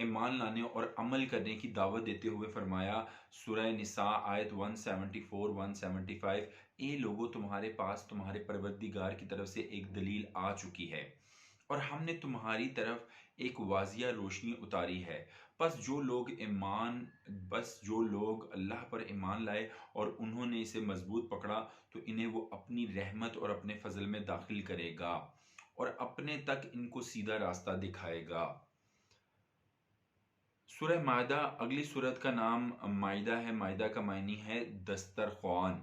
ایمان لانے اور عمل کرنے کی دعوت دیتے ہوئے فرمایا سورہ نساء آیت 174 175، اے لوگو تمہارے پاس تمہارے پروردگار کی طرف سے ایک دلیل آ چکی ہے اور ہم نے تمہاری طرف ایک واضح روشنی اتاری ہے، بس جو لوگ اللہ پر ایمان لائے اور انہوں نے اسے مضبوط پکڑا تو انہیں وہ اپنی رحمت اور اپنے فضل میں داخل کرے گا اور اپنے تک ان کو سیدھا راستہ دکھائے گا۔ سورہ مائدہ، اگلی سورت کا نام مائدہ ہے۔ مائدہ کا معنی ہے دسترخوان،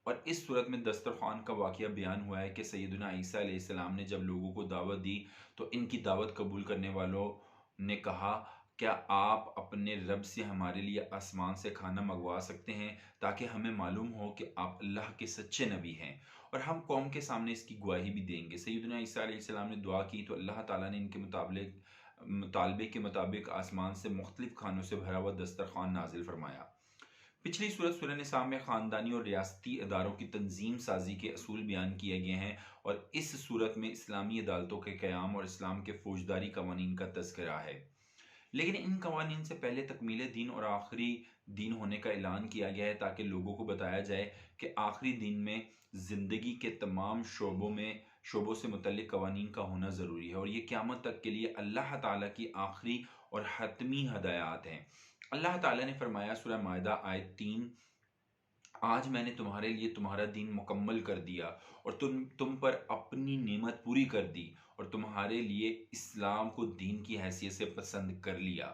اور اس صورت میں دسترخوان کا واقعہ بیان ہوا ہے کہ سیدنا عیسیٰ علیہ السلام نے جب لوگوں کو دعوت دی تو ان کی دعوت قبول کرنے والوں نے کہا کیا آپ اپنے رب سے ہمارے لیے آسمان سے کھانا منگوا سکتے ہیں تاکہ ہمیں معلوم ہو کہ آپ اللہ کے سچے نبی ہیں اور ہم قوم کے سامنے اس کی گواہی بھی دیں گے۔ سیدنا عیسیٰ علیہ السلام نے دعا کی تو اللہ تعالیٰ نے ان کے مطالبے کے مطابق آسمان سے مختلف کھانوں سے بھرا ہوا دسترخوان نازل فرمایا۔ پچھلی صورت سورہ نساء میں خاندانی اور ریاستی اداروں کی تنظیم سازی کے اصول بیان کیے گئے ہیں، اور اس صورت میں اسلامی عدالتوں کے قیام اور اسلام کے فوجداری قوانین کا تذکرہ ہے، لیکن ان قوانین سے پہلے تکمیل دین اور آخری دین ہونے کا اعلان کیا گیا ہے تاکہ لوگوں کو بتایا جائے کہ آخری دین میں زندگی کے تمام شعبوں سے متعلق قوانین کا ہونا ضروری ہے، اور یہ قیامت تک کے لیے اللہ تعالیٰ کی آخری اور حتمی ہدایات ہیں۔ اللہ تعالیٰ نے فرمایا سورہ مائدہ آیت 3، آج میں نے تمہارے لیے تمہارا دین مکمل کر دیا اور تم پر اپنی نعمت پوری کر دی اور تمہارے لیے اسلام کو دین کی حیثیت سے پسند کر لیا۔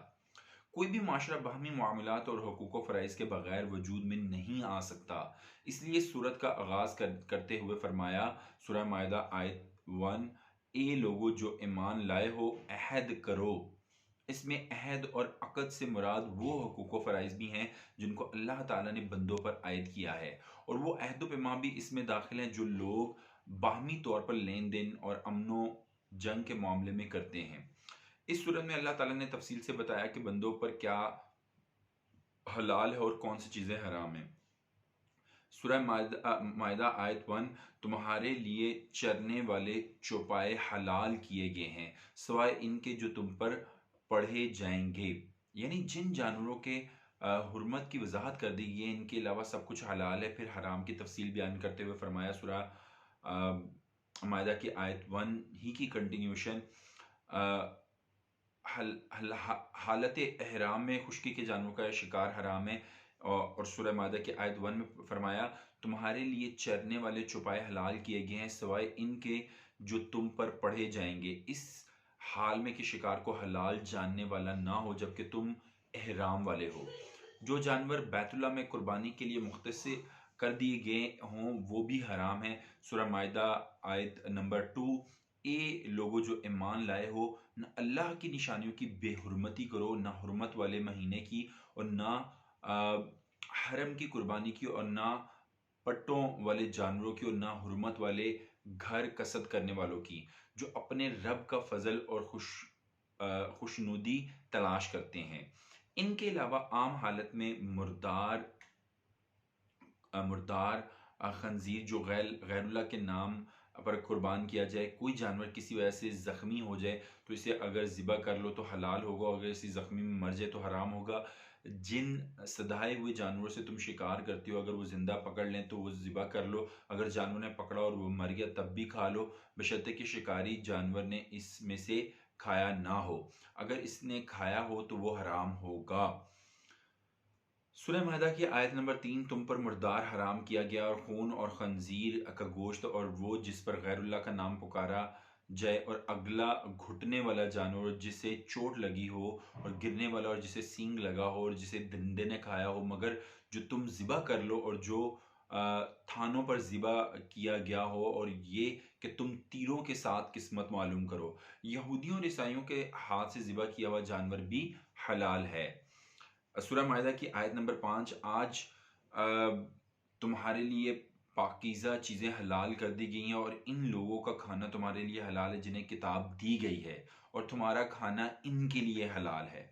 کوئی بھی معاشرہ باہمی معاملات اور حقوق و فرائض کے بغیر وجود میں نہیں آ سکتا، اس لیے سورت کا آغاز کرتے ہوئے فرمایا سورہ مائدہ آیت 1، اے لوگو جو ایمان لائے ہو عہد کرو۔ اس میں عہد اور عقد سے مراد وہ حقوق و فرائض بھی ہیں جن کو اللہ تعالیٰ نے بندوں پر عائد کیا ہے، اور وہ عہد و پیمان بھی اس میں داخل ہیں جو لوگ باہمی طور پر لین دین اور امن و جنگ کے معاملے میں کرتے ہیں۔ اس صورت میں اللہ تعالیٰ نے تفصیل سے بتایا کہ بندوں پر کیا حلال ہے اور کون سی چیزیں حرام ہیں۔ سورہ مائدہ آیت 1، تمہارے لیے چرنے والے چوپائے حلال کیے گئے ہیں سوائے ان کے جو تم پر پڑھے جائیں گے، یعنی جن جانوروں کے حرمت کی وضاحت کر دی گئی ہے ان کے علاوہ سب کچھ حلال ہے۔ پھر حرام کی تفصیل بیان کرتے ہوئے فرمایا سورہ مائدہ کی آیت 1 ہی کی کنٹینیوشن، حالت احرام میں خشکی کے جانوروں کا شکار حرام ہے، اور سورہ مائدہ کی آیت 1 میں فرمایا تمہارے لیے چرنے والے چوپائے حلال کیے گئے ہیں سوائے ان کے جو تم پر پڑھے جائیں گے، اس حال میں کہ شکار کو حلال جاننے والا نہ ہو جبکہ تم احرام والے ہو۔ جو جانور بیت اللہ میں قربانی کے لیے مختص کر دیے گئے ہوں وہ بھی حرام ہیں۔ سورہ مائدہ آیت نمبر 2، اے لوگو جو ایمان لائے ہو نہ اللہ کی نشانیوں کی بے حرمتی کرو، نہ حرمت والے مہینے کی اور نہ حرم کی قربانی کی اور نہ پٹوں والے جانوروں کی اور نہ حرمت والے گھر قصد کرنے والوں کی، جو اپنے رب کا فضل اور خوشنودی تلاش کرتے ہیں۔ ان کے علاوہ عام حالت میں مردار خنزیر جو غیر اللہ کے نام پر قربان کیا جائے، کوئی جانور کسی وجہ سے زخمی ہو جائے تو اسے اگر ذبح کر لو تو حلال ہوگا، اگر اسی زخمی میں مر جائے تو حرام ہوگا۔ جن سدھائے ہوئے جانوروں سے تم شکار کرتے ہو اگر وہ زندہ پکڑ لیں تو وہ ذبح کر لو، اگر جانور نے پکڑا اور وہ مر گیا تب بھی کھا لو، بشرطے کہ شکاری جانور نے اس میں سے کھایا نہ ہو، اگر اس نے کھایا ہو تو وہ حرام ہوگا۔ سورہ مائدہ کی آیت نمبر 3، تم پر مردار حرام کیا گیا اور خون اور خنزیر کا گوشت اور وہ جس پر غیر اللہ کا نام پکارا جائے اور اگلا گھٹنے والا جانور جسے چوٹ لگی ہو اور گرنے والا اور جسے سینگ لگا ہو اور جسے درندے نے کھایا ہو، مگر جو تم ذبح کر لو اور جو تھانوں پر ذبح کیا گیا ہو، اور یہ کہ تم تیروں کے ساتھ قسمت معلوم کرو۔ یہودیوں اور عیسائیوں کے ہاتھ سے ذبح کیا ہوا جانور بھی حلال ہے۔ سورہ مائدہ کی آیت نمبر 5، آج تمہارے لیے پاکیزہ چیزیں حلال کر دی گئی ہیں اور ان لوگوں کا کھانا تمہارے لیے حلال ہے جنہیں کتاب دی گئی ہے، اور تمہارا کھانا ان کے لیے حلال ہے۔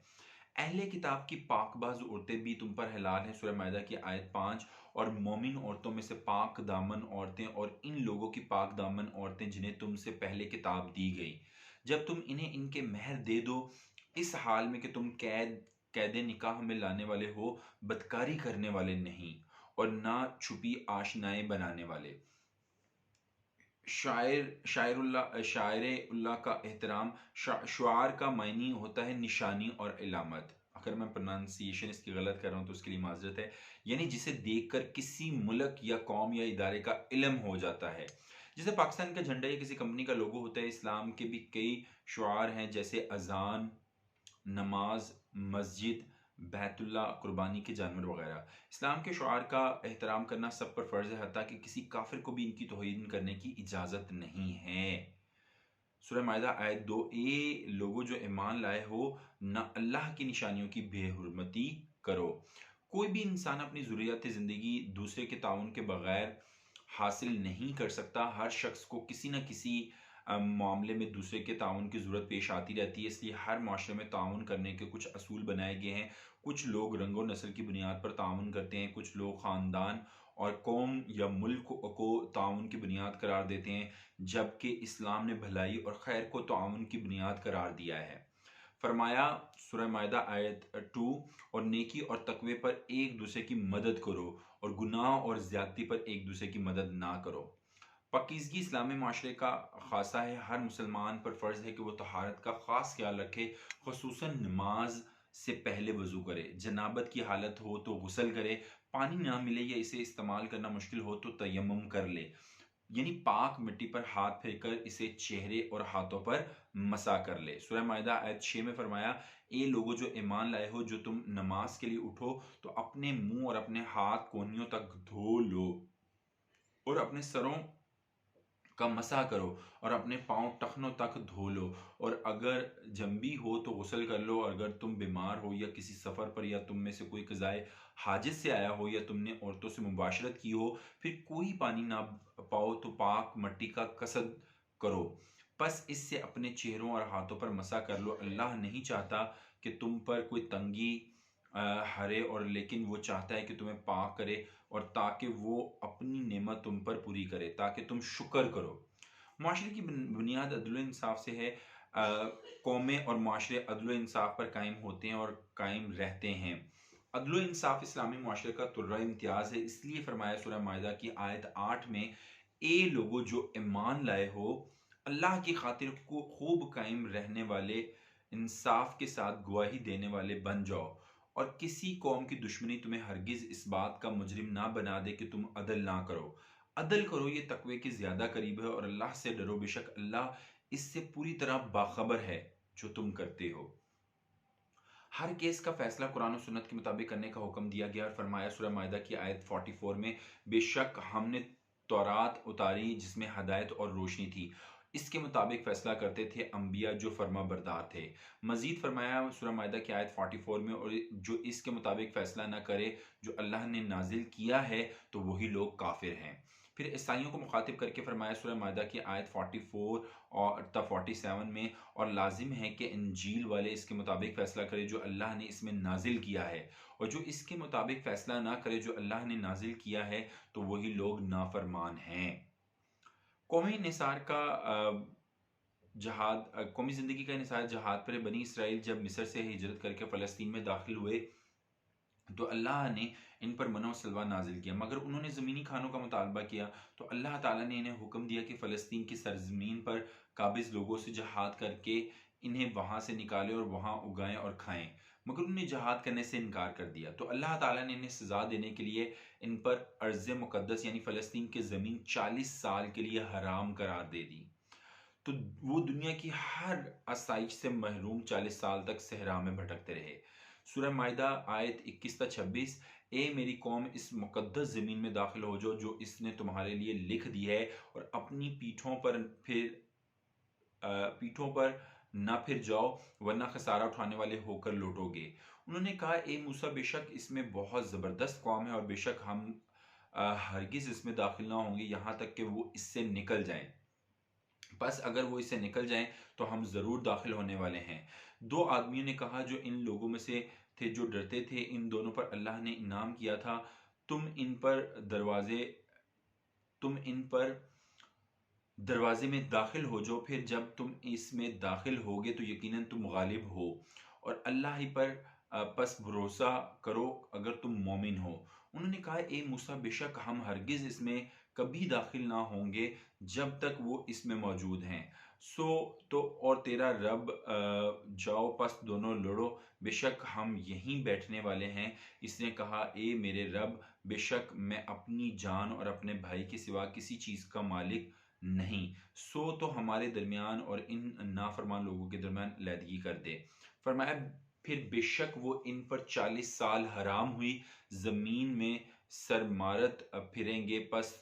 اہل کتاب کی پاک باز عورتیں بھی تم پر حلال ہیں، سورہ مائدہ کی آیت 5، اور مومن عورتوں میں سے پاک دامن عورتیں اور ان لوگوں کی پاک دامن عورتیں جنہیں تم سے پہلے کتاب دی گئی، جب تم انہیں ان کے مہر دے دو اس حال میں کہ تم قید نکاح میں لانے والے ہو، بدکاری کرنے والے نہیں، اور نہ چھپی آشنائیں بنانے والے۔ شاعر اللہ کا احترام، شعار کا معنی ہوتا ہے نشانی اور علامت۔ اگر میں پروننسیشن اس کی غلط کر رہا ہوں تو اس کے لیے معذرت ہے۔ یعنی جسے دیکھ کر کسی ملک یا قوم یا ادارے کا علم ہو جاتا ہے، جیسے پاکستان کا جھنڈا یا کسی کمپنی کا لوگو ہوتا ہے۔ اسلام کے بھی کئی شعار ہیں، جیسے اذان، نماز، مسجد، بیت اللہ، قربانی کے جانور وغیرہ۔ اسلام کے شعار کا احترام کرنا سب پر فرض ہے، حتیٰ کہ کسی کافر کو بھی ان کی توہین کرنے کی اجازت نہیں ہے۔ سورہ مائدہ آیت 2، اے لوگو جو ایمان لائے ہو، نہ اللہ کی نشانیوں کی بے حرمتی کرو۔ کوئی بھی انسان اپنی ضروریات زندگی دوسرے کے تعاون کے بغیر حاصل نہیں کر سکتا۔ ہر شخص کو کسی نہ کسی معاملے میں دوسرے کے تعاون کی ضرورت پیش آتی رہتی ہے، اس لیے ہر معاشرے میں تعاون کرنے کے کچھ اصول بنائے گئے ہیں۔ کچھ لوگ رنگ و نسل کی بنیاد پر تعاون کرتے ہیں، کچھ لوگ خاندان اور قوم یا ملک کو تعاون کی بنیاد قرار دیتے ہیں، جبکہ اسلام نے بھلائی اور خیر کو تعاون کی بنیاد قرار دیا ہے۔ فرمایا سورہ مائدہ آیت 2، اور نیکی اور تقوی پر ایک دوسرے کی مدد کرو، اور گناہ اور زیادتی پر ایک دوسرے کی مدد نہ کرو۔ پاکیزگی اسلامی معاشرے کا خاصہ ہے۔ ہر مسلمان پر فرض ہے کہ وہ طہارت کا خاص خیال رکھے، خصوصاً نماز سے پہلے وضو کرے، جنابت کی حالت ہو تو غسل کرے، پانی نہ ملے یا اسے استعمال کرنا مشکل ہو تو تیمم کر لے، یعنی پاک مٹی پر ہاتھ پھیر کر اسے چہرے اور ہاتھوں پر مسح کر لے۔ سورہ مائدہ آیت 6 میں فرمایا، اے لوگو جو ایمان لائے ہو، جو تم نماز کے لیے اٹھو تو اپنے منہ اور اپنے ہاتھ کونیوں تک دھو لو، اور اپنے سروں کا مسح کرو، اور اپنے پاؤں ٹخنوں تک دھو لو، اور اگر جنبی ہو تو غسل کر لو، اور اگر تم بیمار ہو یا کسی سفر پر، یا تم میں سے کوئی قضائے حاجت سے آیا ہو، یا تم نے عورتوں سے مباشرت کی ہو، پھر کوئی پانی نہ پاؤ تو پاک مٹی کا قصد کرو، پس اس سے اپنے چہروں اور ہاتھوں پر مسح کر لو۔ اللہ نہیں چاہتا کہ تم پر کوئی تنگی ہرے، اور لیکن وہ چاہتا ہے کہ تمہیں پاک کرے، اور تاکہ وہ اپنی نعمت تم پر پوری کرے، تاکہ تم شکر کرو۔ معاشرے کی بنیاد عدل و انصاف سے ہے۔ قومیں اور معاشرے عدل و انصاف پر قائم ہوتے ہیں اور قائم رہتے ہیں۔ عدل و انصاف اسلامی معاشرے کا طرہ امتیاز ہے، اس لیے فرمایا سورہ مائدہ کی آیت 8 میں، اے لوگو جو ایمان لائے ہو، اللہ کی خاطر کو خوب قائم رہنے والے، انصاف کے ساتھ گواہی دینے والے بن جاؤ، اور کسی قوم کی دشمنی تمہیں ہرگز اس بات کا مجرم نہ بنا دے کہ تم عدل نہ کرو۔ عدل کرو، یہ تقوی کے زیادہ قریب ہے، اور اللہ سے ڈرو، بے شک اللہ اس سے پوری طرح باخبر ہے جو تم کرتے ہو۔ ہر کیس کا فیصلہ قرآن و سنت کے مطابق کرنے کا حکم دیا گیا، اور فرمایا سورہ مائدہ کی آیت 44 میں، بے شک ہم نے تورات اتاری جس میں ہدایت اور روشنی تھی، اس کے مطابق فیصلہ کرتے تھے انبیاء جو فرما بردار تھے۔ مزید فرمایا سورہ مائدہ کی آیت 44 میں، اور جو اس کے مطابق فیصلہ نہ کرے جو اللہ نے نازل کیا ہے تو وہی لوگ کافر ہیں۔ پھر عیسائیوں کو مخاطب کر کے فرمایا سورہ مائدہ کی آیت 44 اور 47 میں، اور لازم ہے کہ انجیل والے اس کے مطابق فیصلہ کرے جو اللہ نے اس میں نازل کیا ہے، اور جو اس کے مطابق فیصلہ نہ کرے جو اللہ نے نازل کیا ہے تو وہی لوگ نافرمان ہیں۔ قومی نثار کا جہاد، قومی زندگی کا انحصار جہاد پر ہے۔ بنی اسرائیل جب مصر سے ہجرت کر کے فلسطین میں داخل ہوئے تو اللہ نے ان پر منع و سلوہ نازل کیا، مگر انہوں نے زمینی کھانوں کا مطالبہ کیا تو اللہ تعالیٰ نے انہیں حکم دیا کہ فلسطین کی سرزمین پر قابض لوگوں سے جہاد کر کے انہیں وہاں سے نکالے اور وہاں اگائیں اور کھائیں، مگر انہوں نے جہاد کرنے سے انکار کر دیا، تو اللہ تعالیٰ نے انہیں سزا دینے کے لیے ان پر ارض مقدس یعنی فلسطین کی زمین 40 سال کے لیے حرام قرار دے دی، تو وہ دنیا کی ہر آسائش سے محروم 40 سال تک صحرا میں بھٹکتے رہے۔ سورہ مائدہ آیت 21 تا 26، اے میری قوم اس مقدس زمین میں داخل ہو جاؤ جو اس نے تمہارے لیے لکھ دی ہے، اور اپنی پیٹھوں پر نہ پھر جاؤ ورنہ خسارہ اٹھانے والے ہو کر لوٹو گے۔ انہوں نے کہا، اے موسیٰ بے شک اس میں بہت زبردست قوم ہے، اور بے شک ہم ہرگز اس میں داخل نہ ہوں گے یہاں تک کہ وہ اس سے نکل جائیں، بس اگر وہ اس سے نکل جائیں تو ہم ضرور داخل ہونے والے ہیں۔ دو آدمیوں نے کہا جو ان لوگوں میں سے تھے جو ڈرتے تھے، ان دونوں پر اللہ نے انعام کیا تھا، تم ان پر دروازے میں داخل ہو جاؤ، پھر جب تم اس میں داخل ہوگے تو یقیناً تم غالب ہو، اور اللہ ہی پر پس بھروسہ کرو اگر تم مومن ہو۔ انہوں نے کہا اے موسیٰ، بے شک ہم ہرگز اس میں کبھی داخل نہ ہوں گے جب تک وہ اس میں موجود ہیں۔ سو تو اور تیرا رب جاؤ پس دونوں لڑو، بے شک ہم یہیں بیٹھنے والے ہیں۔ اس نے کہا اے میرے رب، بے شک میں اپنی جان اور اپنے بھائی کے سوا کسی چیز کا مالک نہیں، سو تو ہمارے درمیان اور ان نافرمان لوگوں کے درمیان علیحدگی کر دے۔ فرمایا پھر بے شک وہ ان پر 40 سال حرام ہوئی زمین میں سرمارت پھریں گے، پس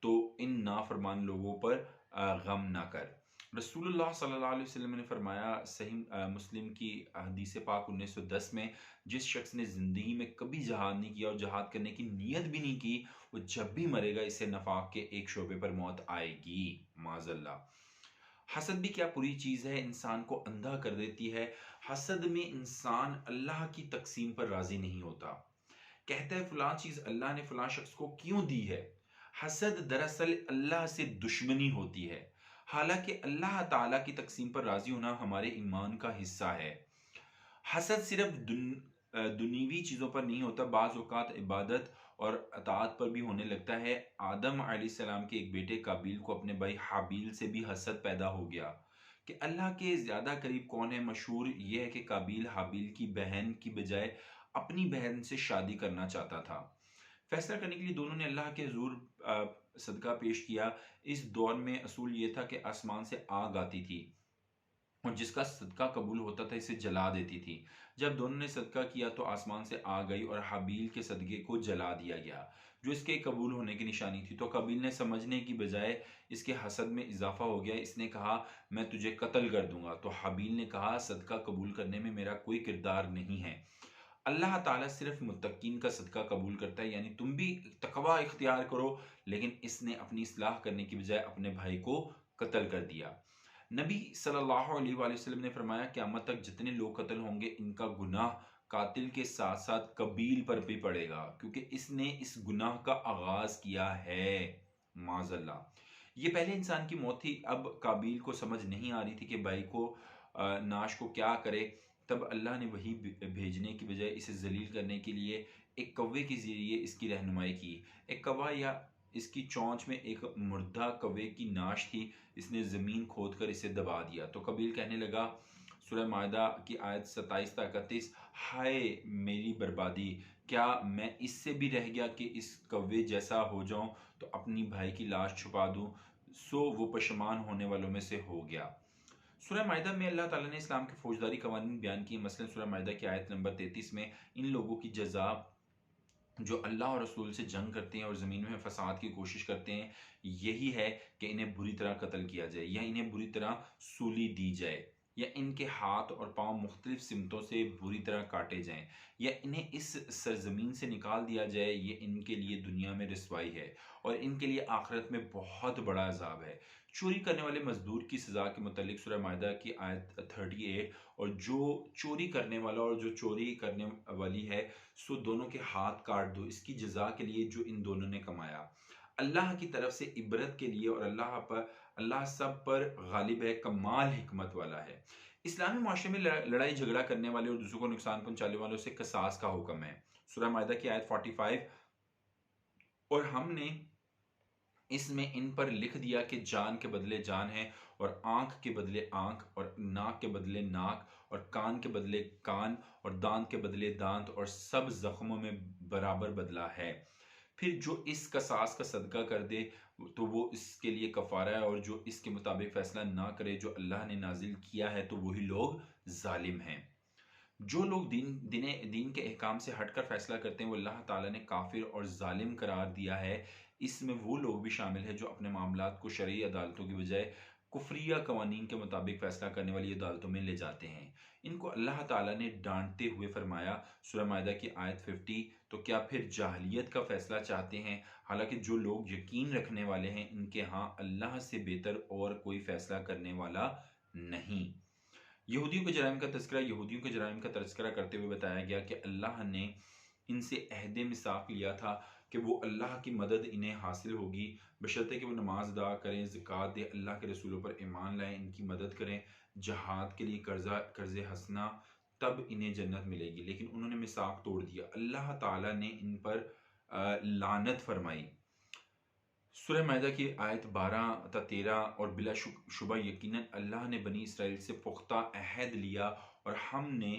تو ان نافرمان لوگوں پر غم نہ کر۔ رسول اللہ صلی اللہ علیہ وسلم نے فرمایا، صحیح مسلم کی حدیث پاک 1910 میں، جس شخص نے زندگی میں کبھی جہاد نہیں کیا اور جہاد کرنے کی نیت بھی نہیں کی، وہ جب بھی مرے گا اسے نفاق کے ایک شعبے پر موت آئے گی، معاذ اللہ۔ حسد بھی کیا بری چیز ہے، انسان کو اندھا کر دیتی ہے۔ حسد میں انسان اللہ کی تقسیم پر راضی نہیں ہوتا، کہتا ہے فلاں چیز اللہ نے فلاں شخص کو کیوں دی ہے۔ حسد دراصل اللہ سے دشمنی ہوتی ہے، حالانکہ اللہ تعالیٰ کی تقسیم پر راضی ہونا ہمارے ایمان کا حصہ ہے۔ حسد صرف دنیوی چیزوں پر نہیں ہوتا، بعض اوقات عبادت اور اطاعت پر بھی ہونے لگتا ہے۔ آدم علیہ السلام کے ایک بیٹے قابیل کو اپنے بھائی حابیل سے بھی حسد پیدا ہو گیا کہ اللہ کے زیادہ قریب کون ہے۔ مشہور یہ ہے کہ قابیل حابیل کی بہن کی بجائے اپنی بہن سے شادی کرنا چاہتا تھا۔ فیصلہ کرنے کے لیے دونوں نے اللہ کے حضور صدقہ پیش کیا۔ اس دور میں اصول یہ تھا کہ آسمان سے آگ آتی تھی اور جس کا صدقہ قبول ہوتا تھا اسے جلا دیتی تھی۔ جب دونوں نے صدقہ کیا تو آسمان سے آگ آئی اور حابیل کے صدقے کو جلا دیا گیا، جو اس کے قبول ہونے کی نشانی تھی۔ تو قابیل نے سمجھنے کی بجائے اس کے حسد میں اضافہ ہو گیا، اس نے کہا میں تجھے قتل کر دوں گا۔ تو حابیل نے کہا صدقہ قبول کرنے میں میرا کوئی کردار نہیں ہے، اللہ تعالیٰ صرف متقین کا صدقہ قبول کرتا ہے، یعنی تم بھی تقوی اختیار کرو۔ لیکن اس نے اپنی اصلاح کرنے کی بجائے اپنے بھائی کو قتل کر دیا۔ نبی صلی اللہ علیہ وآلہ وسلم نے فرمایا قیامت تک جتنے لوگ قتل ہوں گے ان کا گناہ قاتل کے ساتھ ساتھ قبیل پر بھی پڑے گا، کیونکہ اس نے اس گناہ کا آغاز کیا ہے، معاذ اللہ۔ یہ پہلے انسان کی موت تھی، اب قابیل کو سمجھ نہیں آ رہی تھی کہ بھائی کو ناش کو کیا کرے، تب اللہ نے وہی بھیجنے کی بجائے اسے ذلیل کرنے کے لیے ایک کوے کے ذریعے اس کی رہنمائی کی۔ ایک کوا یا اس کی چونچ میں ایک مردہ کوے کی ناش تھی، اس نے زمین کھود کر اسے دبا دیا۔ تو قابیل کہنے لگا، سورہ مائدہ کی آیت 27 تا 31، ہائے میری بربادی، کیا میں اس سے بھی رہ گیا کہ اس کوے جیسا ہو جاؤں تو اپنی بھائی کی لاش چھپا دوں۔ سو وہ پشیمان ہونے والوں میں سے ہو گیا۔ سورہ مائدہ میں اللہ تعالیٰ نے اسلام کے فوجداری قوانین بیان کیے، مثلا سورہ مائدہ کی آیت نمبر 33 میں ان لوگوں کی جزا جو اللہ اور رسول سے جنگ کرتے ہیں اور زمین میں فساد کی کوشش کرتے ہیں یہی ہے کہ انہیں بری طرح قتل کیا جائے، یا انہیں بری طرح سولی دی جائے، یا ان کے ہاتھ اور پاؤں مختلف سمتوں سے بری طرح کاٹے جائیں، یا انہیں اس سرزمین سے نکال دیا جائے۔ یہ ان کے لیے دنیا میں رسوائی ہے اور ان کے لیے آخرت میں بہت بڑا عذاب ہے۔ چوری کرنے والے مزدور کی سزا کے متعلق سورہ مائدہ کی آیت 38، اور جو چوری کرنے والا اور جو چوری کرنے والی ہے سو دونوں کے ہاتھ کاٹ دو، اس کی جزا کے لیے جو ان دونوں نے کمایا، اللہ کی طرف سے عبرت کے لیے، اور اللہ سب پر غالب ہے، کمال حکمت والا ہے۔ اسلامی معاشرے میں لڑائی جھگڑا کرنے والے اور دوسروں کو نقصان پہنچانے والوں سے قصاص کا حکم ہے، سورہ مائدہ کی آیت 45، اور ہم نے اس میں ان پر لکھ دیا کہ جان کے بدلے جان ہے، اور آنکھ کے بدلے آنکھ، اور ناک کے بدلے ناک، اور کان کے بدلے کان، اور دانت کے بدلے دانت، اور سب زخموں میں برابر بدلہ ہے۔ پھر جو اس قصاص کا صدقہ کر دے تو وہ اس کے لیے کفارہ ہے، اور جو اس کے مطابق فیصلہ نہ کرے جو اللہ نے نازل کیا ہے تو وہی لوگ ظالم ہیں۔ جو لوگ دین کے احکام سے ہٹ کر فیصلہ کرتے ہیں وہ اللہ تعالیٰ نے کافر اور ظالم قرار دیا ہے۔ اس میں وہ لوگ بھی شامل ہیں جو اپنے معاملات کو شرعی عدالتوں کی بجائے کفریہ قوانین کے مطابق فیصلہ کرنے والی عدالتوں میں لے جاتے ہیں۔ ان کو اللہ تعالیٰ نے ڈانٹتے ہوئے فرمایا، سورہ مائدہ کی آیت 50، تو کیا پھر جاہلیت کا فیصلہ چاہتے ہیں، حالانکہ جو لوگ یقین رکھنے والے ہیں ان کے ہاں اللہ سے بہتر اور کوئی فیصلہ کرنے والا نہیں۔ یہودیوں کے جرائم کا تذکرہ کرتے ہوئے بتایا گیا کہ اللہ نے ان سے عہد میثاق لیا تھا کہ وہ اللہ کی مدد انہیں حاصل ہوگی بشرطے کہ وہ نماز ادا کریں، زکوٰۃ دیں، اللہ کے رسولوں پر ایمان لائیں، ان کی مدد کریں، جہاد کے لیے قرض حسنہ، تب انہیں جنت ملے گی۔ لیکن انہوں نے میثاق توڑ دیا، اللہ تعالیٰ نے ان پر لعنت فرمائی۔ سورہ مائدہ کی آیت 12 تا 13 اور بلا شبہ یقیناً اللہ نے بنی اسرائیل سے پختہ عہد لیا اور ہم نے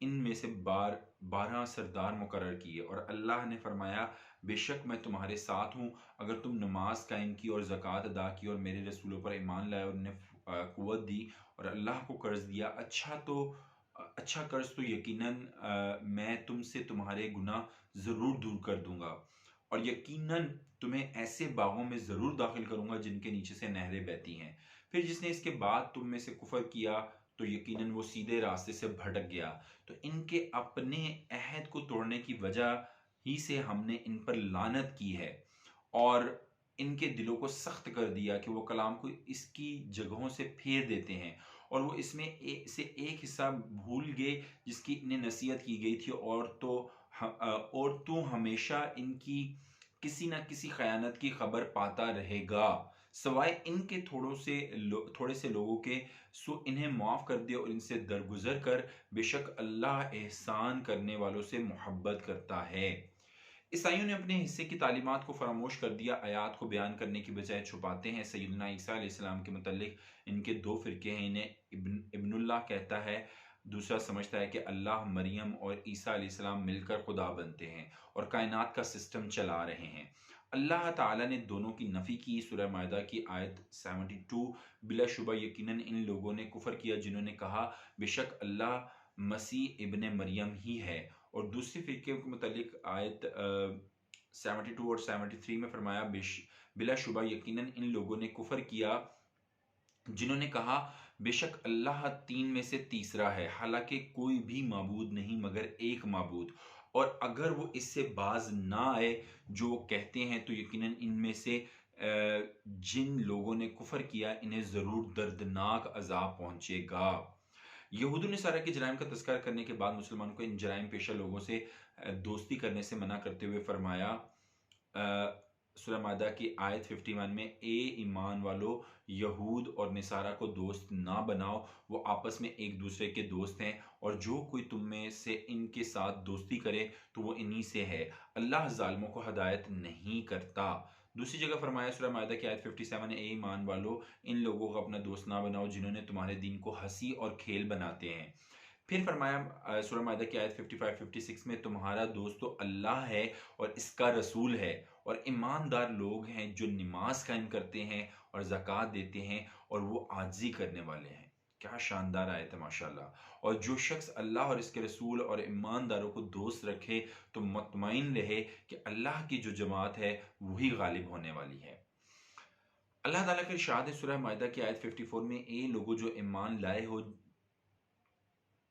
ان میں سے 12 سردار مقرر کیے، اور اللہ نے فرمایا بے شک میں تمہارے ساتھ ہوں اگر تم نماز قائم کی اور زکوٰۃ ادا کی اور میرے رسولوں پر ایمان لائے اور انہیں قوت دی اور اللہ کو قرض دیا، اچھا قرض تو یقیناً میں تم سے تمہارے گناہ ضرور دور کر دوں گا، اور یقیناً تمہیں ایسے باغوں میں ضرور داخل کروں گا جن کے نیچے سے نہریں بہتی ہیں۔ پھر جس نے اس کے بعد تم میں سے کفر کیا تو یقیناً وہ سیدھے راستے سے بھٹک گیا۔ تو ان کے اپنے عہد کو توڑنے کی وجہ ہی سے ہم نے ان پر لعنت کی ہے اور ان کے دلوں کو سخت کر دیا کہ وہ کلام کو اس کی جگہوں سے پھیر دیتے ہیں، اور وہ اس میں سے ایک حصہ بھول گئے جس کی انہیں نصیحت کی گئی تھی، اور تو ہمیشہ ان کی کسی نہ کسی خیانت کی خبر پاتا رہے گا سوائے ان کے تھوڑے سے لوگوں کے، سو انہیں معاف کر دے اور ان سے درگزر کر، بے شک اللہ احسان کرنے والوں سے محبت کرتا ہے۔ عیسائیوں نے اپنے حصے کی تعلیمات کو فراموش کر دیا، آیات کو بیان کرنے کی بجائے چھپاتے ہیں۔ سیدنا عیسیٰ علیہ السلام کے متعلق ان کے 2 فرقے ہیں، انہیں ابن اللہ کہتا ہے، دوسرا سمجھتا ہے کہ اللہ، مریم اور عیسیٰ علیہ السلام مل کر خدا بنتے ہیں اور کائنات کا سسٹم چلا رہے ہیں۔ اللہ تعالیٰ نے دونوں کی نفی کی۔ سورہ مائدہ کی آیت 72 بلا شبہ یقیناً ان لوگوں نے کفر کیا جنہوں نے کہا بے شک اللہ مسیح ابن مریم ہی ہے، اور دوسری فرقے کے متعلق آیت 72 اور 73 میں فرمایا بلا شبہ یقیناً ان لوگوں نے کفر کیا جنہوں نے کہا بے شک اللہ 3 میں سے تیسرا ہے، حالانکہ کوئی بھی معبود نہیں مگر ایک معبود، اور اگر وہ اس سے باز نہ آئے جو وہ کہتے ہیں تو یقیناً ان میں سے جن لوگوں نے کفر کیا انہیں ضرور دردناک عذاب پہنچے گا۔ یہود و نصارہ کے جرائم کا تذکرہ کرنے کے بعد مسلمانوں کو ان جرائم پیشہ لوگوں سے دوستی کرنے سے منع کرتے ہوئے فرمایا، سورہ مائدہ کی آیت 51 میں، اے ایمان والو، یہود اور نصارہ کو دوست نہ بناؤ، وہ آپس میں ایک دوسرے کے دوست ہیں، اور جو کوئی تم میں سے ان کے ساتھ دوستی کرے تو وہ انہی سے ہے، اللہ ظالموں کو ہدایت نہیں کرتا۔ دوسری جگہ فرمایا سورہ مائدہ کی آیت 57، اے ایمان والو، ان لوگوں کو اپنا دوست نہ بناؤ جنہوں نے تمہارے دین کو ہنسی اور کھیل بناتے ہیں۔ پھر فرمایا سورہ مائدہ کی آیت 55-56 میں، تمہارا دوست تو اللہ ہے اور اس کا رسول ہے، اور ایماندار لوگ ہیں جو نماز قائم کرتے ہیں اور زکوٰۃ دیتے ہیں اور وہ عاجزی کرنے والے ہیں۔ کیا شاندار آیت ہے ماشاءاللہ۔ اور جو شخص اللہ اور اس کے رسول اور ایمانداروں کو دوست رکھے تو مطمئن رہے کہ اللہ کی جو جماعت ہے وہی غالب ہونے والی ہے۔ اللہ تعالیٰ کا ارشاد ہے سورہ مائدہ کی آیت 54 میں، اے لوگو جو ایمان لائے ہو،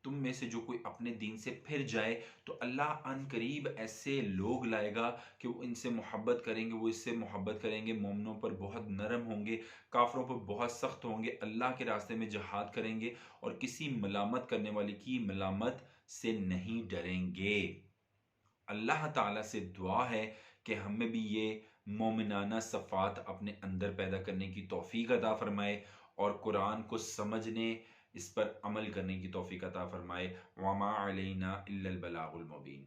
تم میں سے جو کوئی اپنے دین سے پھر جائے تو اللہ ان قریب ایسے لوگ لائے گا کہ وہ ان سے محبت کریں گے، وہ اس سے محبت کریں گے، مومنوں پر بہت نرم ہوں گے، کافروں پر بہت سخت ہوں گے، اللہ کے راستے میں جہاد کریں گے اور کسی ملامت کرنے والے کی ملامت سے نہیں ڈریں گے۔ اللہ تعالیٰ سے دعا ہے کہ ہمیں بھی یہ مومنانہ صفات اپنے اندر پیدا کرنے کی توفیق عطا فرمائے اور قرآن کو سمجھنے، اس پر عمل کرنے کی توفیق عطا فرمائے۔ وما علینا الا البلاغ المبین۔